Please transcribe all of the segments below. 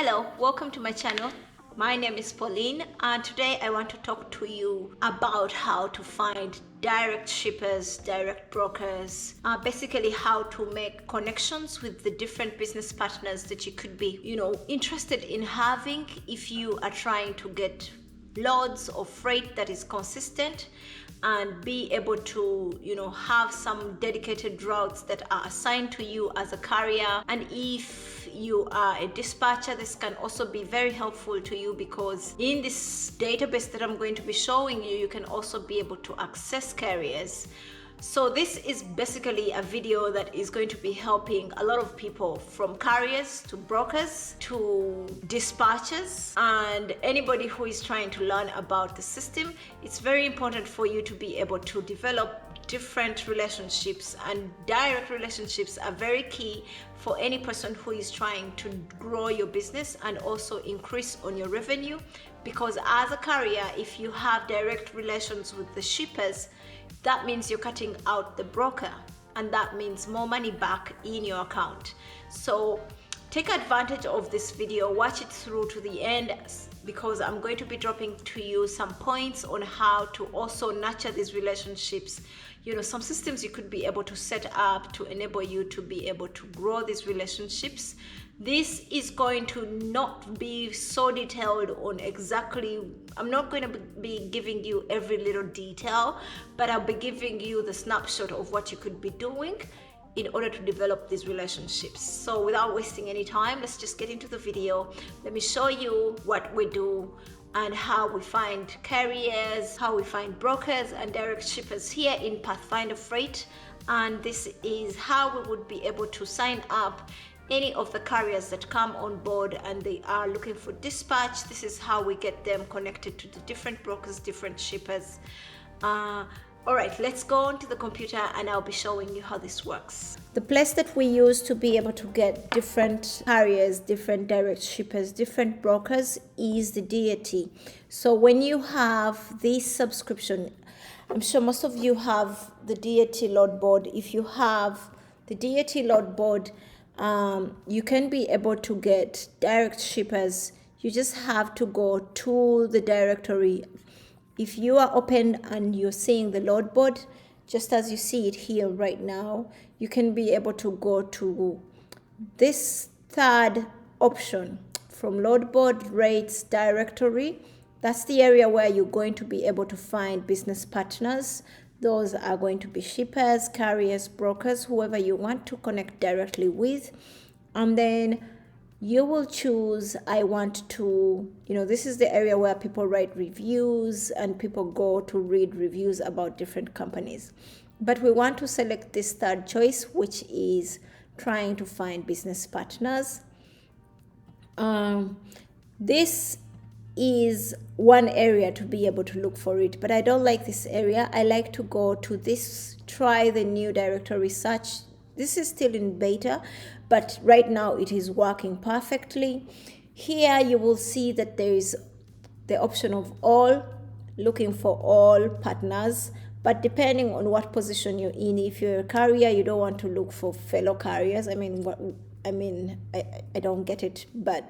Hello, welcome to my channel. My name is Pauline, and today I want to talk to you about how to find direct shippers, direct brokers, basically how to make connections with the different business partners that you could be, interested in having if you are trying to get loads of freight that is consistent and be able to have some dedicated routes that are assigned to you as a carrier. And if you are a dispatcher, this can also be very helpful to you, because in this database that I'm going to be showing you, you can also be able to access carriers. So this is basically a video that is going to be helping a lot of people, from carriers to brokers to dispatchers and anybody who is trying to learn about the system. It's very important for you to be able to develop different relationships, and direct relationships are very key for any person who is trying to grow your business and also increase on your revenue. Because as a carrier, if you have direct relations with the shippers, that means you're cutting out the broker, and that means more money back in your account. So take advantage of this video, watch it through to the end, because I'm going to be dropping to you some points on how to also nurture these relationships. Some systems you could be able to set up to enable you to be able to grow these relationships. This is going to not be so detailed on exactly, I'm not going to be giving you every little detail, but I'll be giving you the snapshot of what you could be doing in order to develop these relationships. So without wasting any time, let's just get into the video. Let me show you what we do and how we find carriers, how we find brokers and direct shippers here in Pathfinder Freight. And this is how we would be able to sign up any of the carriers that come on board and they are looking for dispatch. This is how we get them connected to the different brokers, different shippers. All right, let's go onto the computer and I'll be showing you how this works. The place that we use to be able to get different carriers, different direct shippers, different brokers is the DAT. So when you have this subscription, I'm sure most of you have the DAT load board. If you have the DAT load board, you can be able to get direct shippers. You just have to go to the directory. If you are open and you're seeing the load board, just as you see it here right now, you can be able to go to this third option from load board rates directory. That's the area where you're going to be able to find business partners. Those are going to be shippers, carriers, brokers, whoever you want to connect directly with. And then you will choose, I want to, this is the area where people write reviews and people go to read reviews about different companies. But we want to select this third choice, which is trying to find business partners. This is one area to be able to look for it, but I don't like this area. I like to go to this, try the new directory search. This is still in beta, but right now it is working perfectly. Here you will see that there is the option of all, looking for all partners, but depending on what position you're in, if you're a carrier, you don't want to look for fellow carriers. I don't get it, but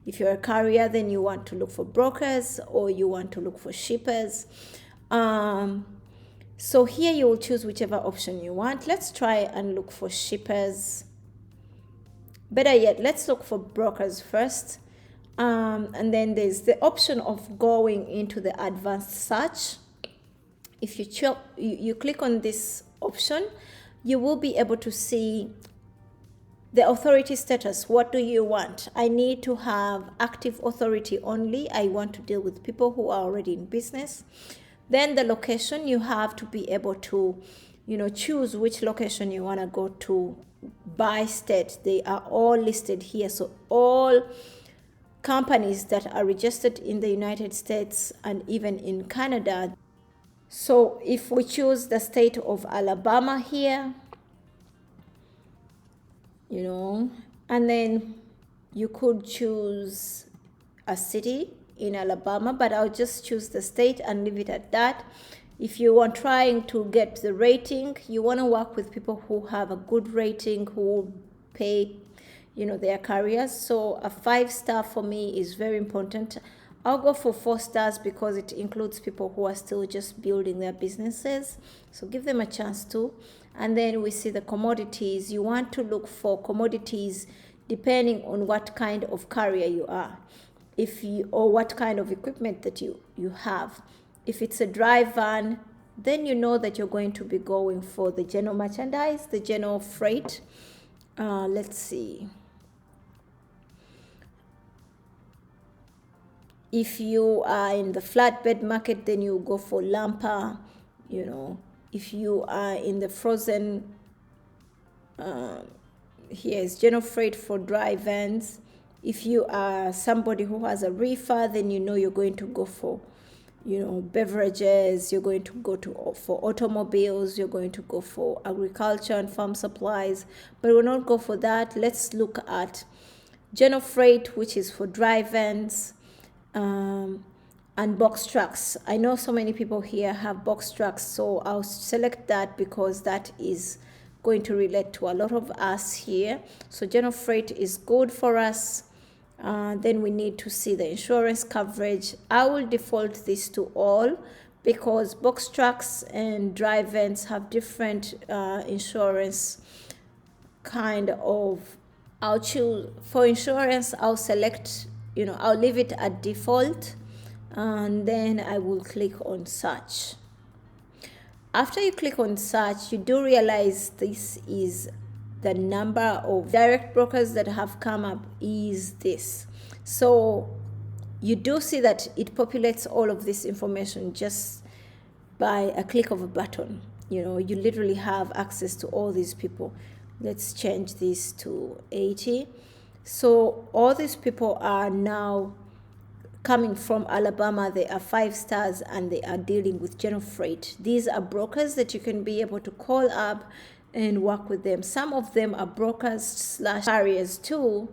if you're a carrier, then you want to look for brokers or you want to look for shippers. So here you will choose whichever option you want. Let's try and look for shippers. Better yet, let's look for brokers first. And then there's the option of going into the advanced search. If you click on this option, you will be able to see the authority status. What do you want? I need to have active authority only. I want to deal with people who are already in business. Then the location, you have to be able to, choose which location you want to go to by state. They are all listed here. So all companies that are registered in the United States and even in Canada. So if we choose the state of Alabama here, and then you could choose a city in Alabama, but I'll just choose the state and leave it at that. If you are trying to get the rating, you want to work with people who have a good rating, who pay their careers. So a 5-star for me is very important. I'll go for 4 stars because it includes people who are still just building their businesses. So give them a chance too. And then we see the commodities. You want to look for commodities depending on what kind of career you are, or what kind of equipment that you have. If it's a dry van, then you know that you're going to be going for the general merchandise, the general freight. Let's see. If you are in the flatbed market, then you go for lumper. If you are in the frozen, here's general freight for dry vans. If you are somebody who has a reefer, then you're going to go for, beverages. You're going to go for automobiles. You're going to go for agriculture and farm supplies. But we'll not go for that. Let's look at general freight, which is for dry vans. And box trucks. I know so many people here have box trucks, so I'll select that because that is going to relate to a lot of us here. So general freight is good for us. Then we need to see the insurance coverage. I will default this to all because box trucks and dry vans have different insurance kind of. I'll choose for insurance. I'll select, I'll leave it at default, and then I will click on search. After you click on search, you do realize this is the number of direct brokers that have come up is this. So you do see that it populates all of this information just by a click of a button. You literally have access to all these people. Let's change this to 80. So all these people are now coming from Alabama. They are 5 stars and they are dealing with general freight. These are brokers that you can be able to call up and work with them. Some of them are brokers / carriers too,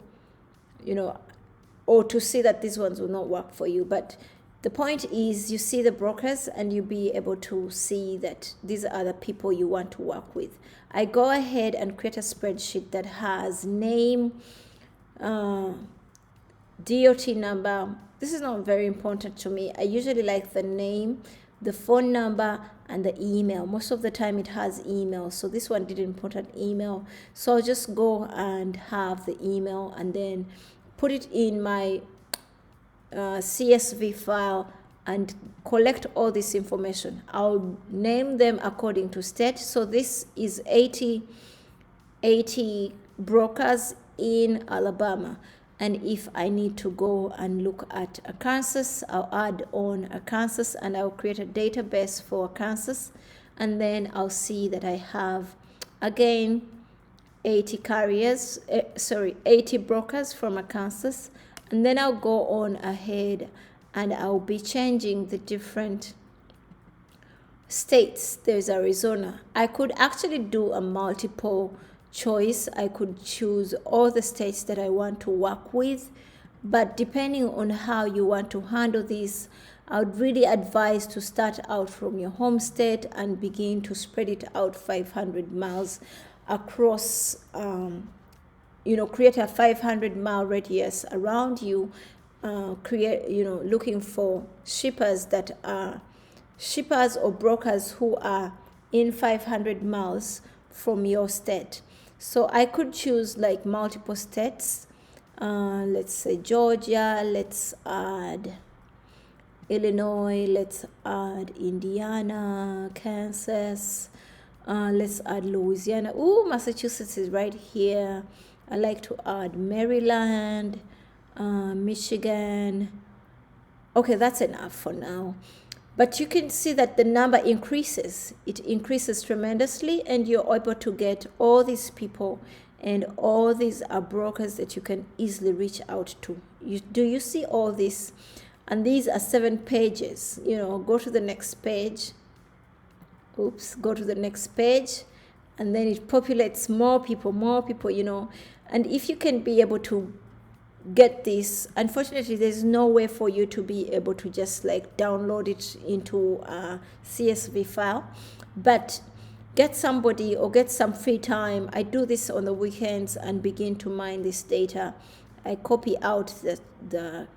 or to see that these ones will not work for you. But the point is you see the brokers and you'll be able to see that these are the people you want to work with. I go ahead and create a spreadsheet that has name, DOT number. This is not very important to me. I usually like the name, the phone number, and the email. Most of the time it has email, so this one didn't put an email. So I'll just go and have the email and then put it in my CSV file and collect all this information. I'll name them according to state. So this is 80 brokers in Alabama. And if I need to go and look at Arkansas, I'll add on Arkansas and I'll create a database for Arkansas. And then I'll see that I have, again, 80 brokers from Arkansas. And then I'll go on ahead and I'll be changing the different states. There's Arizona. I could actually do a multiple choice. I could choose all the states that I want to work with, but depending on how you want to handle this, I would really advise to start out from your home state and begin to spread it out 500 miles across, create a 500-mile radius around you, looking for shippers or brokers who are in 500 miles from your state. So I could choose like multiple states. Let's say Georgia, let's add Illinois, let's add Indiana, Kansas, let's add Louisiana. Ooh, Massachusetts is right here. I like to add Maryland, Michigan. Okay, that's enough for now. But you can see that the number increases. It increases tremendously, and you're able to get all these people, and all these are brokers that you can easily reach out to. Do you see all this? And these are 7 pages. Go to the next page. Oops, go to the next page. And then it populates more people, And if you can be able to get this, unfortunately there's no way for you to be able to just like download it into a CSV file, but get somebody or get some free time. I do this on the weekends and begin to mine this data. I copy out the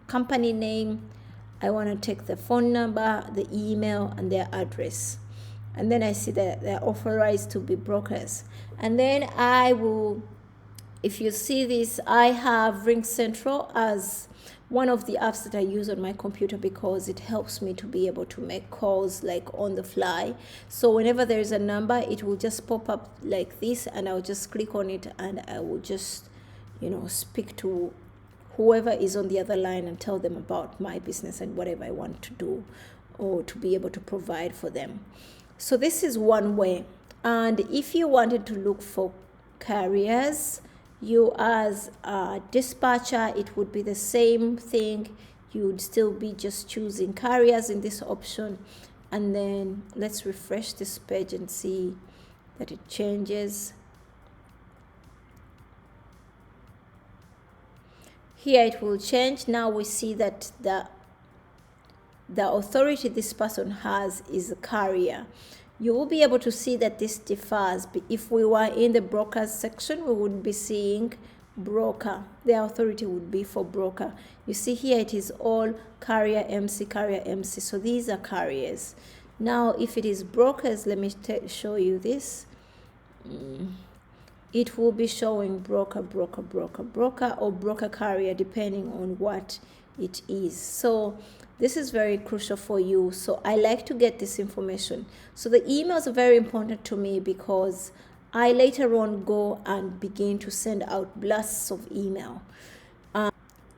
company name. I want to take the phone number, the email, and their address. And then I see that they're authorized to be brokers. And then I will, if you see this, I have Ring Central as one of the apps that I use on my computer because it helps me to be able to make calls like on the fly. So whenever there is a number, it will just pop up like this, and I'll just click on it and I will just, speak to whoever is on the other line and tell them about my business and whatever I want to do or to be able to provide for them. So this is one way. And if you wanted to look for carriers, you as a dispatcher, it would be the same thing. You would still be just choosing carriers in this option. And then let's refresh this page and see that it changes. Here it will change. Now we see that the authority this person has is a carrier. You will be able to see that this differs. If we were in the brokers section, we would be seeing broker. The authority would be for broker. You see here it is all carrier MC, carrier MC. So these are carriers. Now if it is brokers, let me show you this. It will be showing broker, broker, broker, broker, or broker carrier, depending on what it is. So this is very crucial for you. So I like to get this information. So the emails are very important to me because I later on go and begin to send out blasts of email.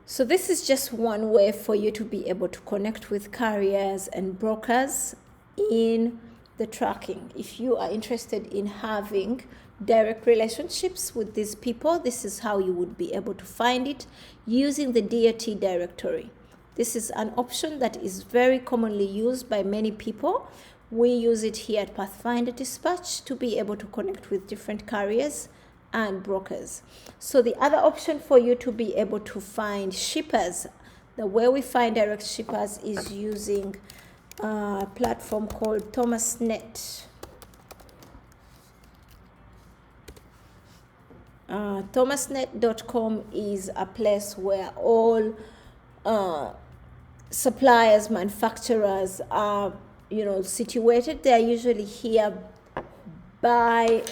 So this is just one way for you to be able to connect with carriers and brokers in the tracking. If you are interested in having direct relationships with these people, this is how you would be able to find it using the DOT directory. This is an option that is very commonly used by many people. We use it here at Pathfinder Dispatch to be able to connect with different carriers and brokers. So the other option for you to be able to find shippers, the way we find direct shippers is using a platform called Thomasnet. Thomasnet.com is a place where all suppliers, manufacturers are, situated. They are usually here by,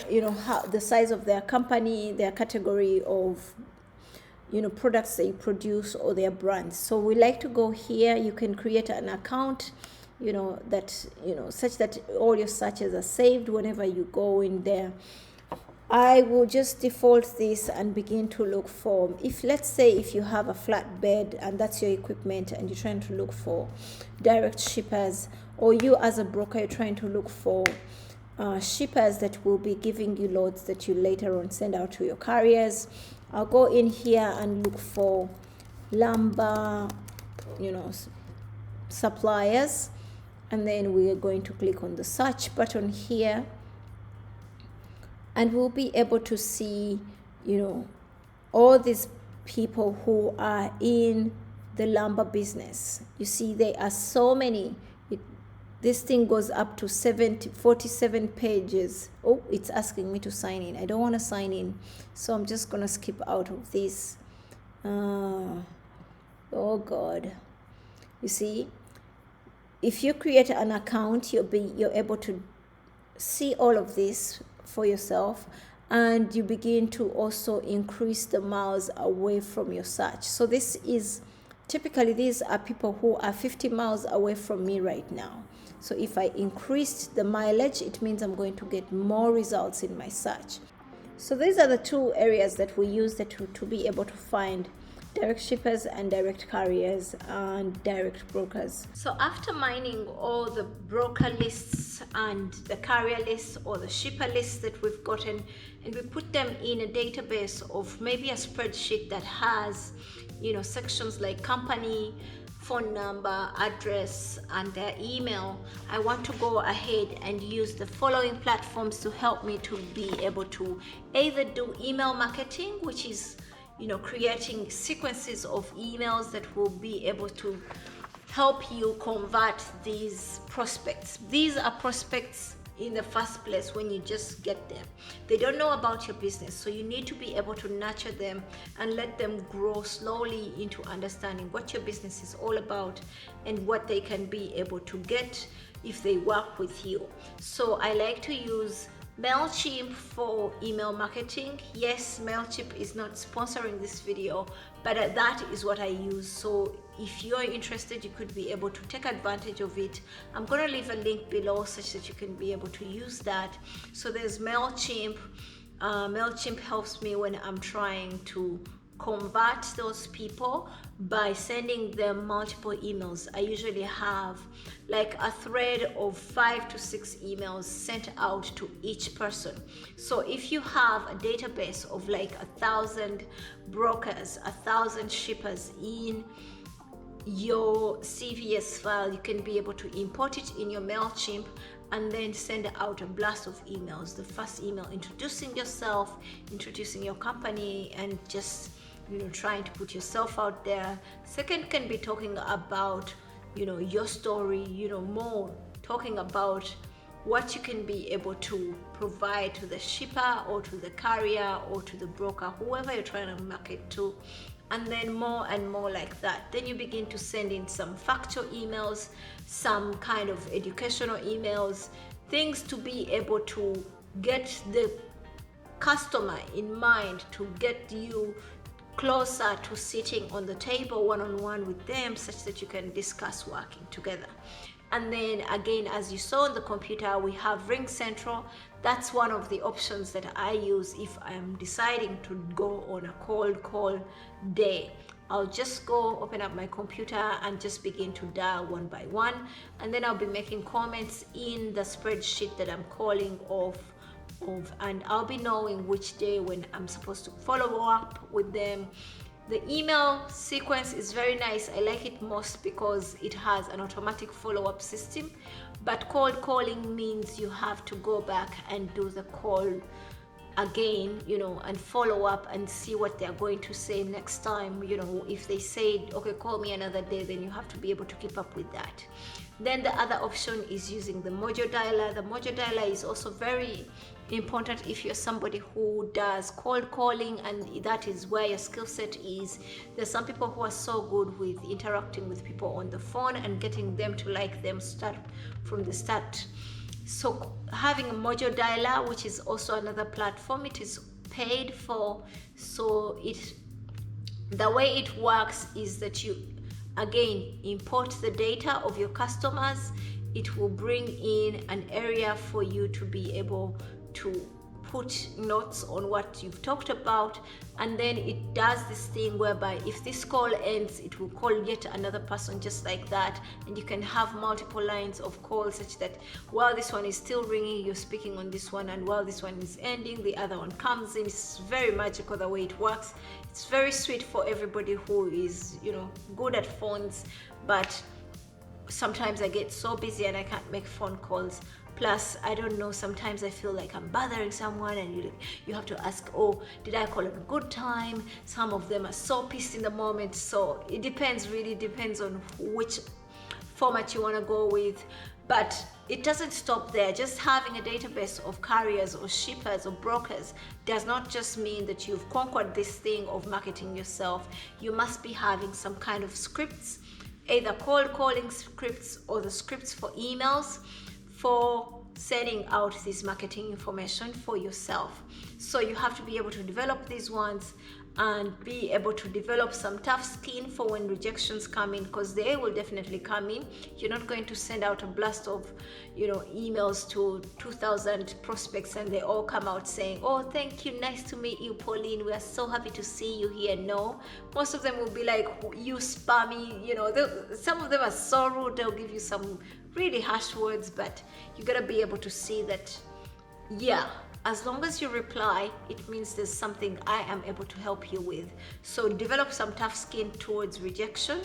how the size of their company, their category of, products they produce or their brands. So we like to go here. You can create an account, such that all your searches are saved whenever you go in there. I will just default this and begin to look for, let's say if you have a flatbed and that's your equipment and you're trying to look for direct shippers, or you as a broker, you're trying to look for shippers that will be giving you loads that you later on send out to your carriers. I'll go in here and look for lumber, suppliers, and then we are going to click on the search button here. And we'll be able to see, all these people who are in the lumber business. You see, there are so many. This thing goes up to 47 pages. Oh, it's asking me to sign in. I don't want to sign in. So I'm just going to skip out of this. Oh, God. You see, if you create an account, you're able to see all of this for yourself, and you begin to also increase the miles away from your search. So this is typically, these are people who are 50 miles away from me right now. So if I increased the mileage, it means I'm going to get more results in my search. So these are the two areas that we use to be able to find direct shippers and direct carriers and direct brokers. So after mining all the broker lists and the carrier lists or the shipper lists that we've gotten, and we put them in a database of maybe a spreadsheet that has, sections like company, phone number, address, and their email, I want to go ahead and use the following platforms to help me to be able to either do email marketing, which is creating sequences of emails that will be able to help you convert these prospects. These are prospects in the first place when you just get them. They don't know about your business, so you need to be able to nurture them and let them grow slowly into understanding what your business is all about and what they can be able to get if they work with you. So I like to use MailChimp for email marketing. Yes, MailChimp is not sponsoring this video, but that is what I use. So if you're interested, you could be able to take advantage of it. I'm going to leave a link below such that you can be able to use that. So there's MailChimp. MailChimp helps me when I'm trying to convert those people by sending them multiple emails. I usually have like a thread of 5 to 6 emails sent out to each person. So if you have a database of like 1,000 brokers, 1,000 shippers in your CVS file, you can be able to import it in your MailChimp and then send out a blast of emails. The first email introducing yourself, introducing your company, and just trying to put yourself out there. Second can be talking about your story, more talking about what you can be able to provide to the shipper or to the carrier or to the broker, whoever you're trying to market to, and then more and more like that. Then you begin to send in some factual emails, some kind of educational emails, things to be able to get the customer in mind, to get you closer to sitting on the table one-on-one with them, such that you can discuss working together. And then again, as you saw on the computer, we have Ring Central. That's one of the options that I use if I'm deciding to go on a cold call day. I'll just go open up my computer and just begin to dial one by one, and then I'll be making comments in the spreadsheet that I'm calling off, and I'll be knowing which day when I'm supposed to follow up with them. The email sequence is very nice. I like it most because it has an automatic follow-up system, but cold calling means you have to go back and do the call again, and follow up and see what they're going to say next time. If they say, okay, call me another day, then you have to be able to keep up with that. Then the other option is using the Mojo Dialer. The Mojo Dialer is also very important if you're somebody who does cold calling and that is where your skill set is. There's some people who are so good with interacting with people on the phone and getting them to like them start from the start. So having a Mojo Dialer, which is also another platform, it is paid for. So the way it works is that you again import the data of your customers. It will bring in an area for you to be able to put notes on what you've talked about, and then it does this thing whereby if this call ends, it will call yet another person just like that, and you can have multiple lines of calls such that while this one is still ringing, you're speaking on this one, and while this one is ending, the other one comes in. It's very magical the way it works. It's very sweet for everybody who is good at phones, but sometimes I get so busy and I can't make phone calls. Plus, I don't know, sometimes I feel like I'm bothering someone, and you have to ask, oh, did I call at a good time? Some of them are so pissed in the moment. So it depends, really depends on which format you want to go with. But it doesn't stop there. Just having a database of carriers or shippers or brokers does not just mean that you've conquered this thing of marketing yourself. You must be having some kind of scripts, either cold calling scripts or the scripts for emails, for sending out this marketing information for yourself. So you have to be able to develop these ones and be able to develop some tough skin for when rejections come in, because they will definitely come in. You're not going to send out a blast of emails to 2,000 prospects and they all come out saying, oh, thank you, nice to meet you, Pauline, we are so happy to see you here. No, most of them will be like, you spammy, some of them are so rude, they'll give you some really harsh words, but you gotta be able to see that, yeah, as long as you reply, it means there's something I am able to help you with. So develop some tough skin towards rejection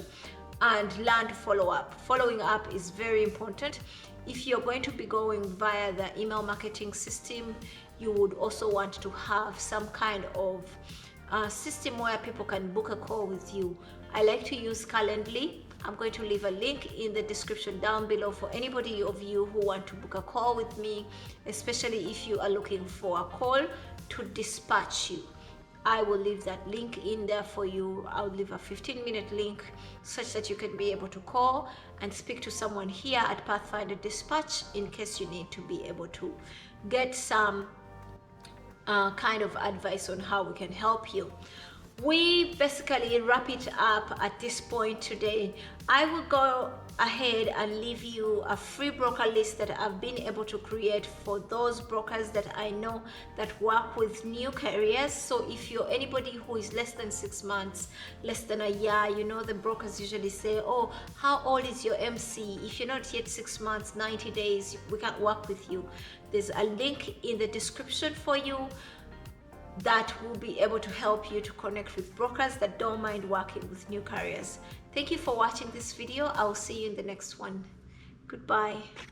and learn to follow up. Following up is very important. If you're going to be going via the email marketing system, you would also want to have some kind of system where people can book a call with you. I like to use Calendly. I'm going to leave a link in the description down below for anybody of you who want to book a call with me, especially if you are looking for a call to dispatch you. I will leave that link in there for you. I'll leave a 15-minute link such that you can be able to call and speak to someone here at Pathfinder Dispatch in case you need to be able to get some kind of advice on how we can help you. We basically wrap it up at this point today. I will go ahead and leave you a free broker list that I've been able to create for those brokers that I know that work with new carriers. So if you're anybody who is less than 6 months, less than a year, you know the brokers usually say, oh, how old is your MC? If you're not yet 6 months, 90 days, we can't work with you. There's a link in the description for you that will be able to help you to connect with brokers that don't mind working with new carriers. Thank you for watching this video. I will see you in the next one. Goodbye.